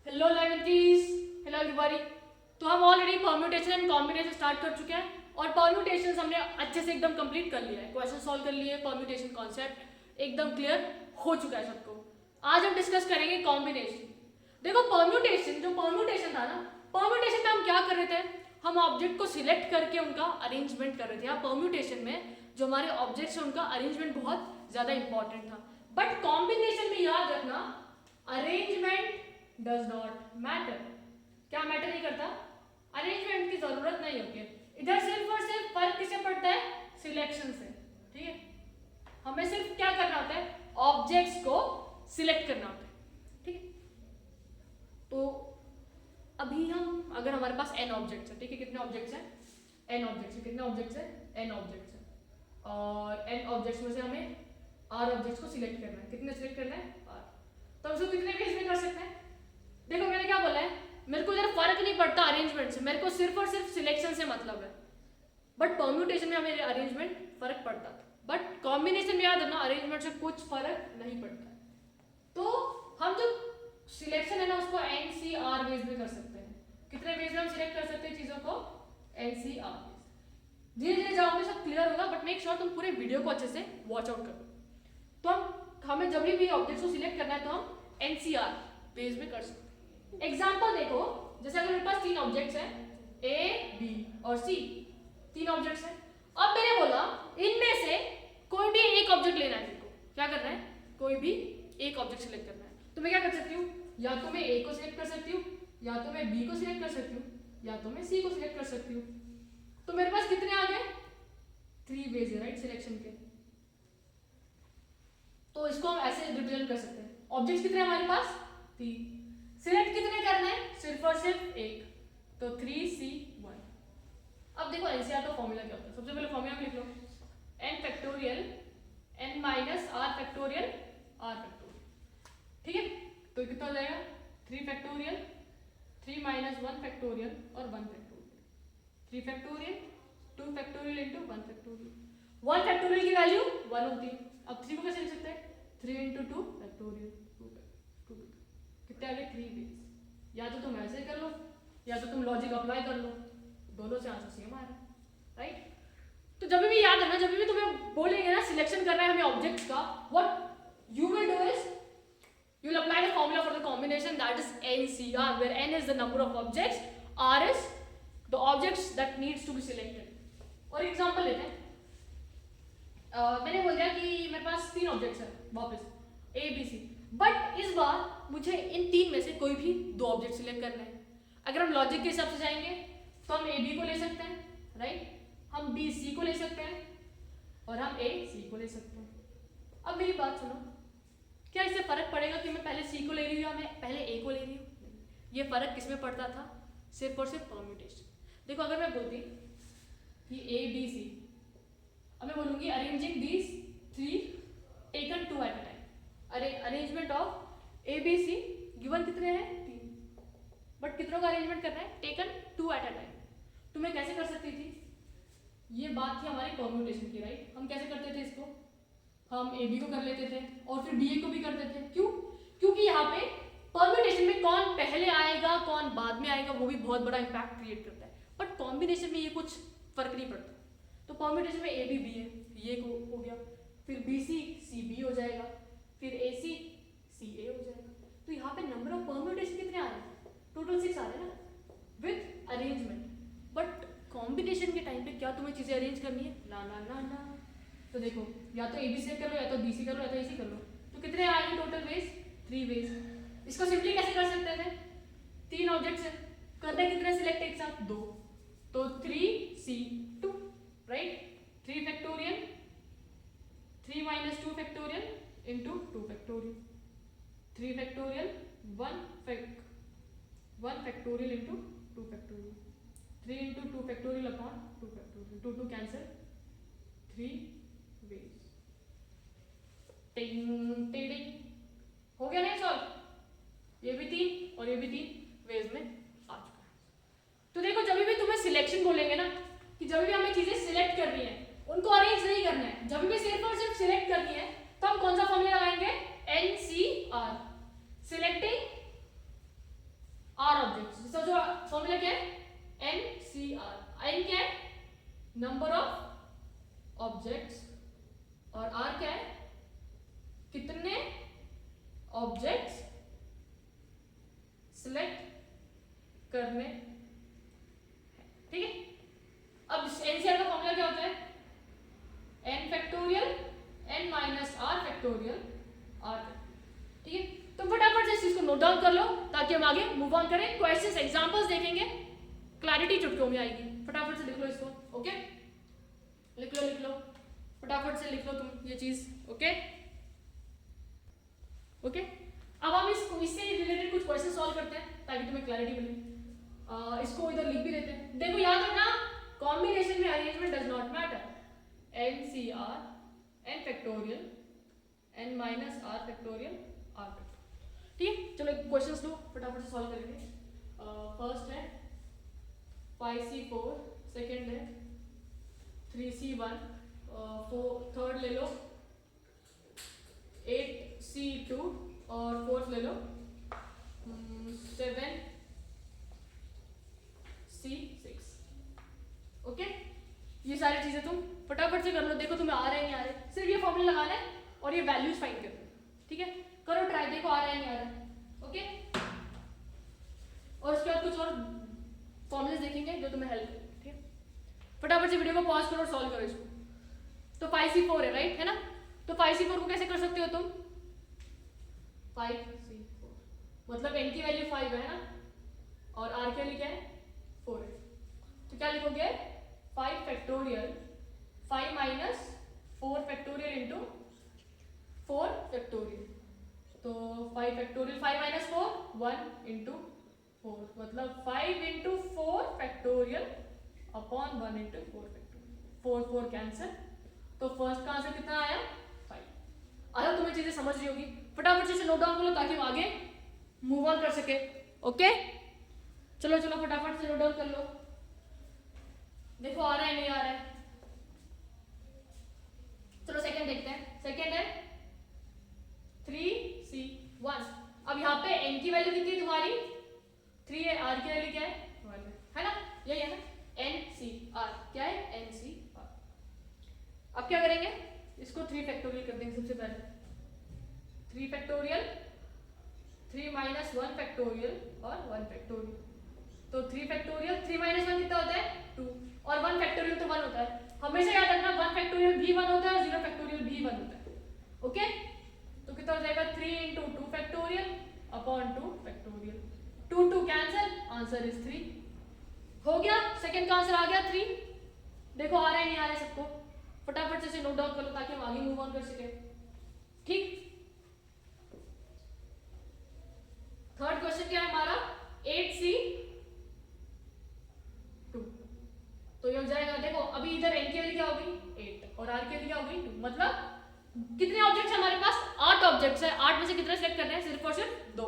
Hello एलेवेंथीज, hello everybody. तो हम already permutation and combination start कर चुके हैं और परम्यूटेशन हमने अच्छे से एकदम कंप्लीट कर लिया है। क्वेश्चन सॉल्व कर लिए, परम्यूटेशन कॉन्सेप्ट एकदम क्लियर हो चुका है सबको। आज हम डिस्कस करेंगे कॉम्बिनेशन। देखो परम्यूटेशन, जो परम्यूटेशन था ना, परम्यूटेशन में हम क्या कर रहे थे, हम ऑब्जेक्ट को सिलेक्ट करके उनका अरेंजमेंट कर रहे थे। यहाँ परम्यूटेशन में जो हमारे ऑब्जेक्ट्स हैं उनका अरेंजमेंट बहुत ज्यादा इंपॉर्टेंट था। बट कॉम्बिनेशन में याद रखना, अरेंजमेंट डज नॉट मैटर। क्या मैटर नहीं करता? अरेंजमेंट की जरूरत नहीं होती है। इधर सिर्फ और सिर्फ फर्क किससे पड़ता है? सिलेक्शन से। ठीक है, हमें सिर्फ क्या करना होता है, ऑब्जेक्ट्स को सिलेक्ट करना होता है। ठीक है, तो अभी हम, अगर हमारे पास n ऑब्जेक्ट्स है, ठीक है, कितने ऑब्जेक्ट्स हैं? n ऑब्जेक्ट्स है। कितने ऑब्जेक्ट्स है? n ऑब्जेक्ट्स है। और n ऑब्जेक्ट्स में से हमें r ऑब्जेक्ट्स को सिलेक्ट करना है। कितने सिलेक्ट करना है? r। तो उसको कितने केस में कर सकते हैं? देखो मैंने क्या बोला है, मेरे को इधर फर्क नहीं पड़ता अरेंजमेंट से, मेरे को सिर्फ और सिर्फ सिलेक्शन से मतलब है। बट परम्यूटेशन में हमें अरेंजमेंट फर्क पड़ता था, बट कॉम्बिनेशन में याद है ना, अरेंजमेंट से कुछ फर्क नहीं पड़ता। तो हम जो सिलेक्शन है ना, उसको NCR बेस में कर सकते हैं। कितने बेस में हम सिलेक्ट कर सकते हैं चीजों को? NCR base. धीरे धीरे जाओगे सब क्लियर होगा, बट मेक श्योर तुम पूरे वीडियो को अच्छे से वॉच आउट करो। तो हमें जब भी ऑब्जेक्ट को सिलेक्ट करना है तो हम NCR बेस में कर सकते हैं। एग्जाम्पल देखो, जैसे अगर मेरे पास 3 ऑब्जेक्ट्स हैं, A, B और C, 3 ऑब्जेक्ट्स हैं। अब मैंने बोला इनमें से कोई भी एक ऑब्जेक्ट लेना है। मेरे को क्या करना है? कोई भी एक ऑब्जेक्ट सिलेक्ट करना है। तो मैं क्या कर सकती हूँ, या तो मैं A को सिलेक्ट कर सकती हूँ, या तो मैं B को सिलेक्ट कर सकती हूँ, या तो मैं C को सिलेक्ट कर सकती हूँ। तो मेरे पास कितने आ गए? 3 वेज है, राइट, सिलेक्शन के। तो इसको हम ऐसे रिप्रेजेंट कर सकते हैं। ऑब्जेक्ट्स कितने हमारे पास? 3। सिलेक्ट कितने करना है? सिर्फ और सिर्फ एक, तो 3C1। अब देखो NCR का फॉर्मूला क्या होता है। सबसे पहले फॉर्मूला लिख लो, n factorial n minus r factorial r factorial. ठीक है, तो कितना हो जाएगा? 3 फैक्टोरियल, 3 माइनस 1 फैक्टोरियल और 1 factorial. 3 factorial, 2 factorial into 1 factorial. 1 factorial की वैल्यू 1 होती है। अब 3 को कैसे लिख सकते हैं? 3 इंटू 2 फैक्टोरियल। कितने आ गए? 3 वेज। या तो तुम ऐसे कर लो, या तो तुम लॉजिक अप्लाई कर लो, दोनों से आंसर सेम आ रहा है, राइट। तो जब भी याद है ना, जब भी तुम्हें बोलेंगे ना सिलेक्शन करना है हमें ऑब्जेक्ट्स का, what you will do is you will apply the formula for the combination, that is NCR, where n is the number of objects, R is the objects that needs to be selected. और example लेते हैं, मैंने बोल दिया कि मेरे पास 3 objects हैं वापस A B C, बट इस बार मुझे इन 3 में से कोई भी 2 ऑब्जेक्ट सिलेक्ट करना है। अगर हम लॉजिक के हिसाब से जाएंगे तो हम A B को ले सकते हैं, राइट, हम B C को ले सकते हैं और हम A C को ले सकते हैं। अब मेरी बात सुनो, क्या इससे फर्क पड़ेगा कि मैं पहले C को ले रही हूँ या मैं पहले A को ले रही हूँ? ये फर्क किसमें पड़ता था? सिर्फ और सिर्फ परम्यूटेशन। देखो अगर मैं बोलती कि A B C, अब मैं बोलूंगी arranging these 3 taken 2 at a time. अरे arrangement of A B C given कितने हैं? 3, बट कितनों का अरेंजमेंट करना है? Taken 2 at a time. तो मैं कैसे कर सकती थी? ये बात थी हमारी परम्यूटेशन की, राइट। हम कैसे करते थे इसको? हम A B को कर लेते थे और फिर B A को भी करते थे। क्यों? क्योंकि यहाँ पे परम्यूटेशन में कौन पहले आएगा कौन बाद में आएगा वो भी बहुत बड़ा इम्पैक्ट क्रिएट करता है, बट कॉम्बिनेशन में ये कुछ फर्क नहीं पड़ता। तो परम्यूटेशन में A B B A, ये हो गया, फिर B C C B हो जाएगा, फिर A C C A हो जाएगा। तो यहाँ पे नंबर ऑफ परम्यूटेशन कितने आ रहे हैं? टोटल 6 आ रहे हैं ना, विथ अरेंजमेंट। बट कॉम्बिनेशन के टाइम पे क्या तुम्हें चीजें अरेंज करनी है? ना ना ना ना। तो देखो, या तो A B C कर लो, या तो B C कर लो, या तो A C कर लो। तो कितने आएंगे टोटल वेज? 3 वेज। इसको सिंपली कैसे कर सकते थे? 3 ऑब्जेक्ट्स है, करने कितने सिलेक्ट एक साथ? 2, तो 3C2, right. 3 factorial, 3 minus 2 factorial into 2 factorial, 3 factorial 1 factorial into 2 factorial, 3 into 2 factorial upon 2 factorial, 2 2 cancel, 3 वेज। टिंग टिंग हो गया नहीं सॉल्व? ये भी 3 और ये भी 3 वेज में आ चुका है। तो देखो जब भी तुम्हें सिलेक्शन बोलेंगे ना, कि जब भी हमें चीजें सिलेक्ट करनी है, उनको अरेंज नहीं करना है, जब भी सिर्फ और सिर्फ सिलेक्ट करनी है, तो हम कौन सा फॉर्मूला लगाएंगे? NCR, selecting number of objects, और आर क्या है, कितने ऑब्जेक्ट्स सिलेक्ट करने, ठीक है। अब एनसीआर का फॉर्मूला क्या होता है, n factorial n minus r factorial r, ठीक है। तो फटाफट से इस चीज को नोट डाउन कर लो ताकि हम आगे मूव ऑन करें, क्वेश्चंस एग्जांपल्स देखेंगे, क्लैरिटी चुटकियों में आएगी। फटाफट से लिख लो इसको, ओके, लिख लो फटाफट से लिख लो तुम ये चीज, ओके ओके। अब हम इससे रिलेटेड कुछ क्वेश्चन सॉल्व करते हैं ताकि तुम्हें क्लैरिटी मिले। इसको इधर लिख भी देते हैं। देखो याद रखना, कॉम्बिनेशन में arrangement does not matter, NCR n factorial n minus r factorial r, ठीक है। चलो क्वेश्चंस लो फटाफट से सॉल्व करेंगे। फर्स्ट है 5C4, सेकंड है 3C1, थर्ड ले लो 8C2 और फोर्थ ले लो 7C6, ओके। ये सारी चीजें तुम फटाफट से कर लो, देखो तुम्हें आ रहे हैं नहीं आ रहे, सिर्फ ये फॉर्मूला लगाना है और ये वैल्यूज फाइंड करना है, ठीक है। करो ट्राई, देखो आ रहा है नहीं आ रहा है, ओके। और उसके बाद कुछ और फॉर्मूलेस देखेंगे जो तुम्हें हेल्प करेंगे, ठीक है। फटाफट से वीडियो को पॉज करो और सॉल्व करो इसको। तो 5C4 है, राइट है ना, तो 5C4 को कैसे कर सकते हो तुम, 5C4 मतलब n की वैल्यू 5 है ना, और r की वैल्यू क्या है 4 है, तो क्या लिखोगे 5 factorial 5 minus 4 factorial into 4 factorial, तो 5 फैक्टोरियल 5 माइनस 4 1 इंटू 4, मतलब 5 into 4 factorial upon 1 into 4 factorial, 4 4 cancel, तो फर्स्ट का आंसर कितना आया 5। अगर तुम्हें चीजें समझ रही होगी फटाफट से नोट डाउन कर लो ताकि हम आगे मूव ऑन कर सके, ओके। चलो फटाफट से नोट डाउन कर लो, देखो आ रहा है नहीं आ रहा है। चलो सेकंड देखते हैं, सेकंड है 3C1। अब यहाँ पे n की वैल्यू कितनी है तुम्हारी 3 है, r की वैल्यू क्या है 1 है ना, यही है ना, NCR क्या है NCR। अब क्या करेंगे, इसको 3 फैक्टोरियल कर देंगे सबसे पहले, 3 फैक्टोरियल 3 माइनस 1 फैक्टोरियल और 1 फैक्टोरियल, तो 3 फैक्टोरियल 3 माइनस 1 कितना होता है 2, और 1 फैक्टोरियल तो 1 होता है, हमेशा याद रखना 1 फैक्टोरियल भी 1 होता है और 0 फैक्टोरियल भी 1 होता है, ओके। तो कितना हो जाएगा 3 into 2 factorial upon 2 factorial, 2 2 cancel, answer is 3, हो गया। सेकंड का आंसर आ गया 3, देखो आ रहा है नहीं आ रहा है सबको, फटाफट से नोट डाउन कर लो ताकि हम आगे मूव ऑन कर सके, ठीक। थर्ड क्वेश्चन क्या है हमारा 8C2, तो ये हो जाएगा, देखो अभी इधर n की वैल्यू क्या हो गई 8 और r की वैल्यू क्या हो गई 2, मतलब कितने ऑब्जेक्ट्स है हमारे पास 8 ऑब्जेक्ट्स है, 8 में से कितने सिलेक्ट करने हैं सिर्फ और सिर्फ 2।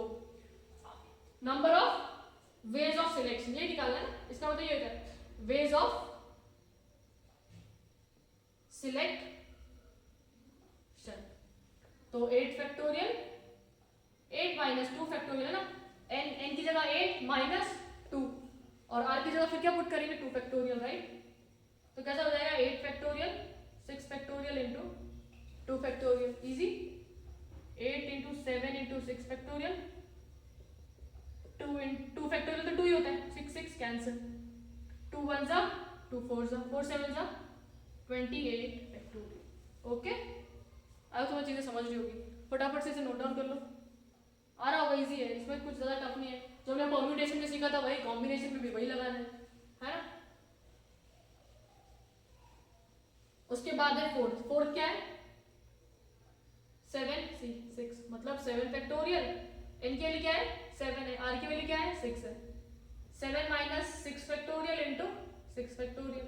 Number of ways of selection ये निकालना है ना, इसका मतलब ये होता है वेज ऑफ सिलेक्शन, तो 8 फैक्टोरियल 8 माइनस 2 फैक्टोरियल है ना, n की जगह 8 माइनस 2 और r की जगह फिर क्या पुट करेंगे 2 फैक्टोरियल, राइट। तो कैसा हो जाएगा 8 factorial 6 factorial into 2 factorial, easy, 8 into 7 into 6 factorial, 2 factorial तो 2 ही होता है, 6 6 कैंसिल, 2 1 जा 2 4 जा 4 7 जा 28 फैक्टोरियल, ओके। अब तुम्हें चीजें समझ रही होगी, फटाफट से इसे नोट डाउन कर लो, आ रहा होगा, इजी है, इसमें कुछ ज्यादा टफ नहीं है, जो हमने परम्यूटेशन में सीखा था वही कॉम्बिनेशन में भी वही लगाना है ना। उसके बाद है फोर्थ, फोर्थ क्या है 7C6, मतलब 7 फैक्टोरियल, n की वैल्यू क्या है 7 है, r की वैल्यू क्या है 6 है, 7 minus 6 factorial into 6 factorial,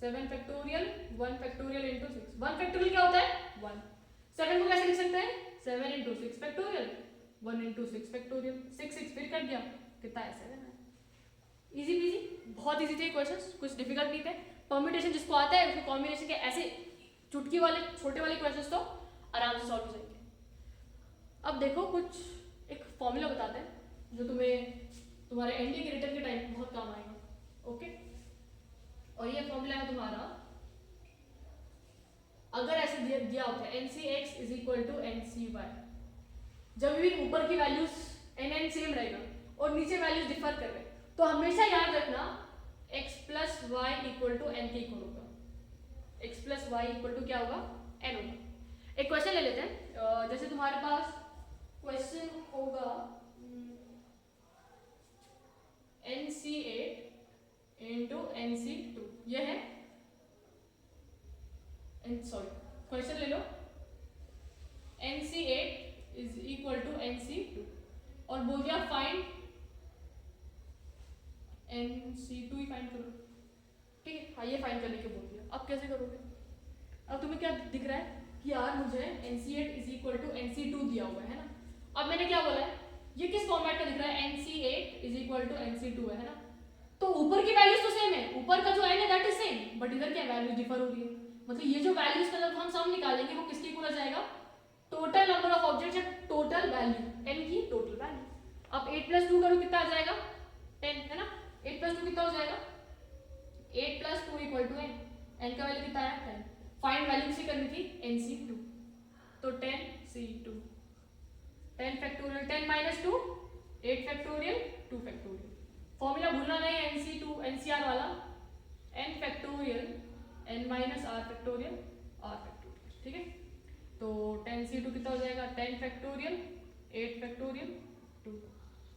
7 factorial 1 factorial into 6, 1 factorial क्या होता है 1, 7 को कैसे लिख सकते हैं 7 इंटू 6 फैक्टोरियल 1 इंटू 6 फैक्टोरियल, 6 6 फिर कट गया, कितना है 7 है, इजी पीजी, बहुत इजी थे क्वेश्चंस, कुछ डिफिकल्ट नहीं थे। परम्यूटेशन जिसको आता है उसको कॉम्बिनेशन के ऐसे चुटकी वाले छोटे वाले क्वेश्चंस तो आराम से सॉल्व हो जाएंगे। अब देखो कुछ एक फॉर्मूला बताते हैं जो तुम्हें तुम्हारे एनडीए के रिटर्न के टाइम बहुत काम आएगा, ओके। और ये फॉर्मूला है तुम्हारा, अगर ऐसे दिया होता है NCX is equal to NCY, जब भी ऊपर की वैल्यूज NN सेम रहेगा और नीचे वैल्यूज डिफर कर रहे तो हमेशा याद रखना x plus y equal to n के इक्वल होगा। x plus y equal to क्या होगा, n होगा। एक क्वेश्चन ले लेते हैं, जैसे तुम्हारे पास क्वेश्चन होगा NC8 इंटू NC2, ये है सॉरी क्वेश्चन ले लो NC8 is equal to NC2 और बोल दिया फाइंड NC2 ही फाइंड करो, ठीक है। हाँ ये फाइंड करने के बोल दिया, अब कैसे करोगे? अब तुम्हें क्या दिख रहा है कि यार मुझे NC8 is equal to NC2 दिया हुआ है ना। अब मैंने क्या बोला है, ये किस फॉर्मेट का दिख रहा है, NC8 is equal to NC2 है ना। तो ऊपर की वैल्यूज तो सेम है, ऊपर का जो n है दैट इज सेम, बट इधर क्या वैल्यूज डिफर हो रही है। मतलब ये जो वैल्यूज का जब हम सम निकालेंगे वो किसके इक्वल आ जाएगा, टोटल नंबर ऑफ ऑब्जेक्ट्स या टोटल वैल्यू, n की टोटल वैल्यू। अब 8 प्लस 2 करो कितना आ जाएगा, 10 है ना। 8 प्लस 2 कितना हो जाएगा, 8 plus 2 equal to n, n का वैल्यू कितना है 10। फाइंड वैल्यू किसी करनी थी NC2, तो 10C2, 10 factorial 10 minus 2 8 factorial 2 factorial. Formula भूलना नहीं है NC2 NCR वाला, n factorial n minus r factorial r factorial, ठीक है। तो 10C2 कितना हो जाएगा, 10 फैक्टोरियल 8 फैक्टोरियल 2,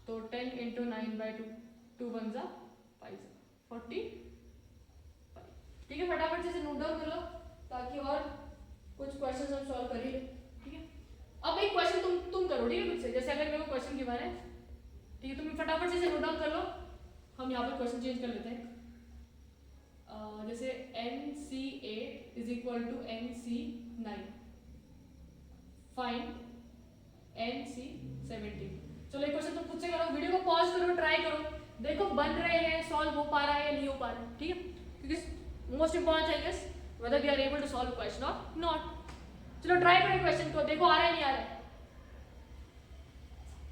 तो 10 इंटू 9/2, 2 1 जा 5 45, ठीक है। फटाफट से नोट डाउन कर लो ताकि और कुछ क्वेश्चंस हम सॉल्व कर ही ले, ठीक है। अब एक क्वेश्चन तुम करो, ठीक है मुझसे, जैसे अगर मेरे को क्वेश्चन गिवन है, ठीक है, तुम फटाफट से नोट डाउन कर लो। हम यहाँ पर क्वेश्चन चेंज कर लेते हैं, जैसे NC8 is equal to NC9, find NC17। चलो एक क्वेश्चन तुम खुद से करो, वीडियो को पॉज करो, ट्राई करो, देखो बन रहे हैं, सॉल्व हो पा रहा है या नहीं हो पा रहा है, ठीक है। क्योंकि मोस्ट इंपॉर्टेंट है guess whether we are able to solve question or not। चलो ट्राई करो क्वेश्चन को, देखो आ रहा है नहीं आ रहा है।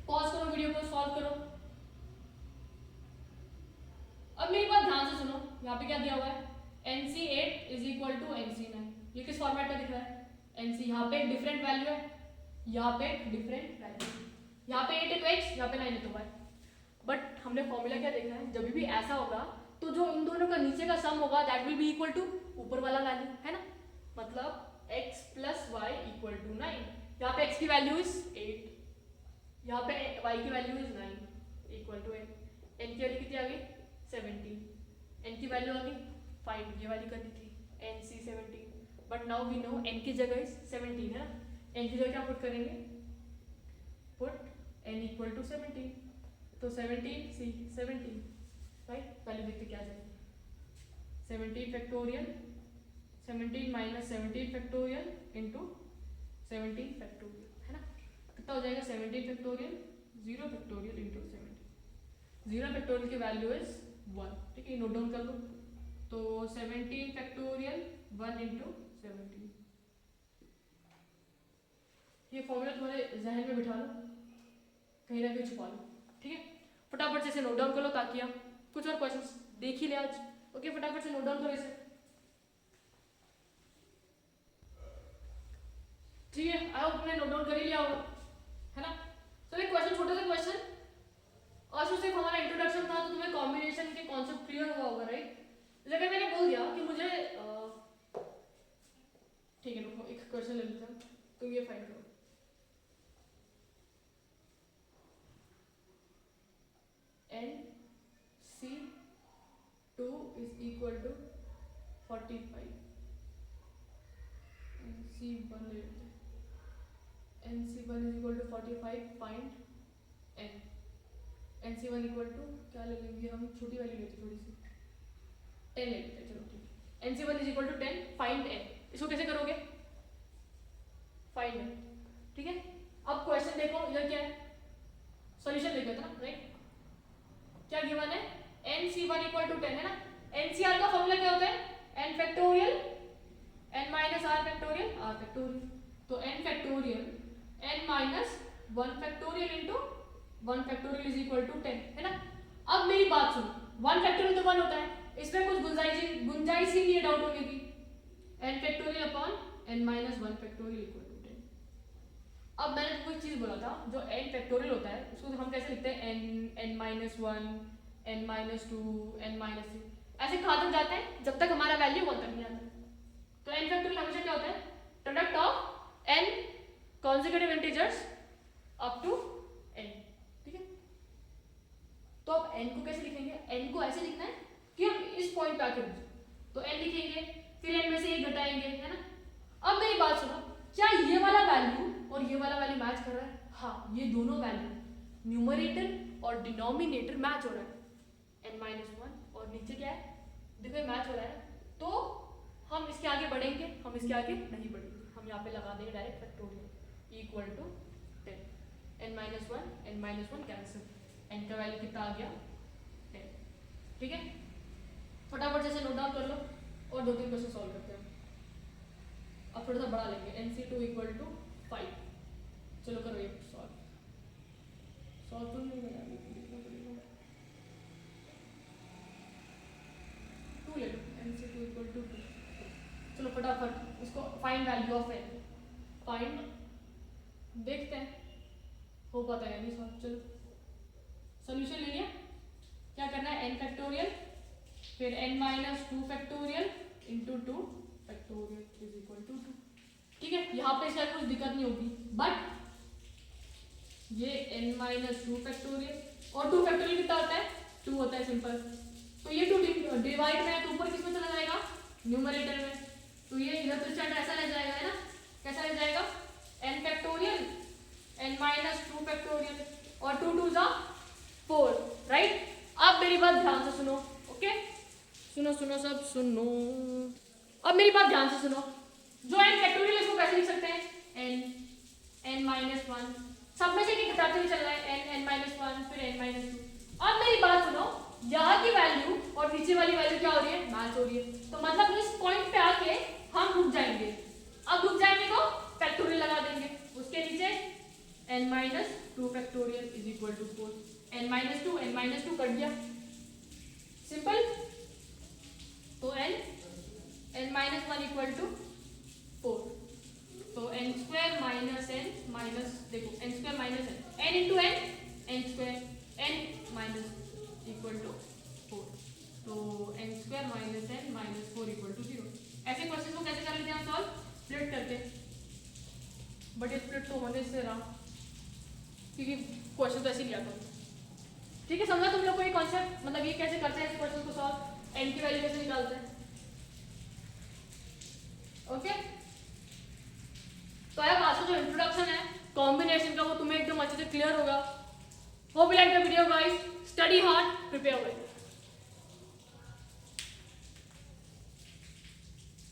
पॉज करो वीडियो को, सॉल्व करो। अब मेरी बात ध्यान से सुनो, यहाँ पे क्या दिया हुआ है, NC8 is equal to NC9, ये किस फॉर्मेट में दिख रहा है, NC, यहाँ पे एक डिफरेंट वैल्यू है, यहाँ पे एक डिफरेंट वैल्यू, यहाँ पे 8 है तो x, यहाँ पे 9 है तो y। बट हमने फॉर्मूला क्या देखा है, जब भी ऐसा होगा तो जो इन दोनों का नीचे का सम होगा that will be equal to ऊपर वाला वैल्यू, है ना। मतलब x plus y equal to 9, यहाँ पे x की वैल्यू इज 8, यहाँ पे y की value is 9 equal to n। n की वैल्यू कितनी आ गई 17, n की वैल्यू आ गई फाइंड, ये वाली करनी थी NC17, but now we know n की जगह इज 17 है ना। n की जगह क्या पुट करेंगे, पुट n इक्वल टू 17, तो 17 राइट, वैल्यू देखते क्या जाएगी, 17 factorial 17 minus 17 factorial into 17 factorial, है ना। कितना हो जाएगा 17 फैक्टोरियल 0 फैक्टोरियल इंटू 17, 0 फैक्टोरियल की वैल्यू इज 1, ठीक है, नोट डाउन कर लो। तो 17 फैक्टोरियल 1 इंटू 17, ये फॉर्मूला तुम्हारे जहन में बिठा लो, कहीं ना कहीं छुपा लो, ठीक है। फटाफट से इसे नोट डाउन कर लो ताकि आप कुछ और क्वेश्चंस देख ही ले आज, ओके। फटाफट से नोट डाउन करो इसे, ठीक है। आई होप तुमने नोट डाउन कर ही लिया होगा, है ना। तो एक क्वेश्चन, छोटा सा क्वेश्चन, और सिर्फ हमारा इंट्रोडक्शन था, तो तुम्हें कॉम्बिनेशन के कॉन्सेप्ट क्लियर हुआ होगा, राइट। जगह मैंने बोल दिया कि मुझे ठीक है, रुको एक क्वेश्चन ले लेते हैं, तुम ये फाइंड करो, NC2 is equal to 45, NC1 ले लेते हैं, NC1 is equal to 45, find n। NC1 equal to क्या ले लेंगे हम, छोटी वाली लेते थोड़ी सी, 10 ले लेते हैं, चलो ठीक है। NC1 is equal to 10, find n। इसको कैसे करोगे, फाइंड n, ठीक है। अब क्वेश्चन देखो, इधर क्या है, सॉल्यूशन लिखा था ना, राइट। क्या गिवन है, NC1 इक्वल टू 10 है ना। NCR का फॉर्मूला क्या होता है, n factorial n minus r factorial r factorial, तो n factorial n minus 1 factorial into 1 factorial is equal to 10, है ना। अब मेरी बात सुनो, 1 फैक्टोरियल तो 1 होता है, इसमें कुछ गुंजाइश ही नहीं है डाउट होने की। n factorial upon n minus 1 factorial equal to 10। अब मैंने कोई चीज बोला था, जो n फैक्टोरियल होता है उसको हम कैसे लिखते हैं, n minus 1, n minus 2, n minus 3, ऐसे कहाँ तक जाते हैं जब तक हमारा वैल्यू 1 तक नहीं आता। तो n फैक्टोरियल हमेशा क्या होता है, product of n consecutive integers up to n, ठीक है। तो अब n को कैसे लिखेंगे, n को ऐसे लिखना है कि हम इस पॉइंट पे आके रुके, तो n लिखेंगे, फिर n में से 1 घटाएंगे, है ना। अब मेरी बात सुनो, क्या ये वाला वैल्यू और ये वाला वैल्यू मैच कर रहा है? हाँ, ये दोनों वैल्यू न्यूमरेटर और डिनोमिनेटर मैच हो रहा है, n माइनस 1 और नीचे क्या है, देखो ये मैच हो रहा है। तो हम इसके आगे बढ़ेंगे, हम इसके आगे नहीं बढ़ेंगे, हम यहाँ पे लगा देंगे direct factorial equal to 10, n minus 1 cancel, n का वैल्यू कितना आ गया 10, ठीक है। फटाफट जैसे नोट डाउन कर लो और 2-3 क्वेश्चन सॉल्व करते हैं। अब थोड़ा सा बड़ा लेंगे, nc2 इक्वल टू 5, चलो करो ये सॉल्व तो नहीं बना, 2 ले लो, nc2 इक्वल टू 2। चलो फटाफट इसको find value of n, find, देखते हैं हो पाता है नहीं सॉल्व। चलो सोल्यूशन ले लिया, क्या करना है, n फैक्टोरियल फिर n minus 2 factorial into 2 factorial is equal to 2, ठीक है। यहाँ पे शायद कुछ दिक्कत नहीं होगी, बट ये n माइनस 2 फैक्टोरियल और 2 फैक्टोरियल कितना होता है, 2 होता है सिंपल। तो ये 2 डिवाइड में है तो ऊपर किस में चला जाएगा, न्यूमरेटर में, तो ये इधर तो स्टैंड ऐसा रह जाएगा, है ना। कैसा रह जाएगा, n factorial n minus 2 factorial और 2 2 जा 4, राइट। अब मेरी बात ध्यान से सुनो, ओके, सुनो सुनो सब सुनो, अब मेरी बात ध्यान से सुनो। जो n फैक्टोरियल इसको कैसे लिख सकते हैं, n माइनस 1, सब में से एक घटाते हुए चल रहा है, n माइनस 1 फिर n माइनस 2। अब मेरी बात सुनो, यहाँ की वैल्यू और नीचे वाली वैल्यू क्या हो रही है, मैच हो रही है, तो मतलब इस पॉइंट पे आके हम रुक जाएंगे। अब रुक जाएंगे तो फैक्टोरियल लगा देंगे, उसके नीचे n minus 2 factorial is equal to 4, n minus 2 cut गया, सिंपल। तो n माइनस 1 इक्वल टू 4, तो n square minus n minus, देखो n square minus n into n square n minus equal to 4, तो n square minus n minus 4 equal to 0। ऐसे question को कैसे कर लेते हैं हम सॉल्व, स्प्लिट करके, बट स्प्लिट तो होने से रहा क्योंकि क्वेश्चन तो ऐसे लिया था, ठीक है। समझा तुम लोग को ये कॉन्सेप्ट, मतलब ये कैसे करते हैं इस क्वेश्चन को सॉल्व, n की वैल्यू कैसे निकालते हैं, ओके। तो आज का जो इंट्रोडक्शन है कॉम्बिनेशन का वो तुम्हें एकदम अच्छे से क्लियर होगा। Hope you like the video guys, study hard, prepare well.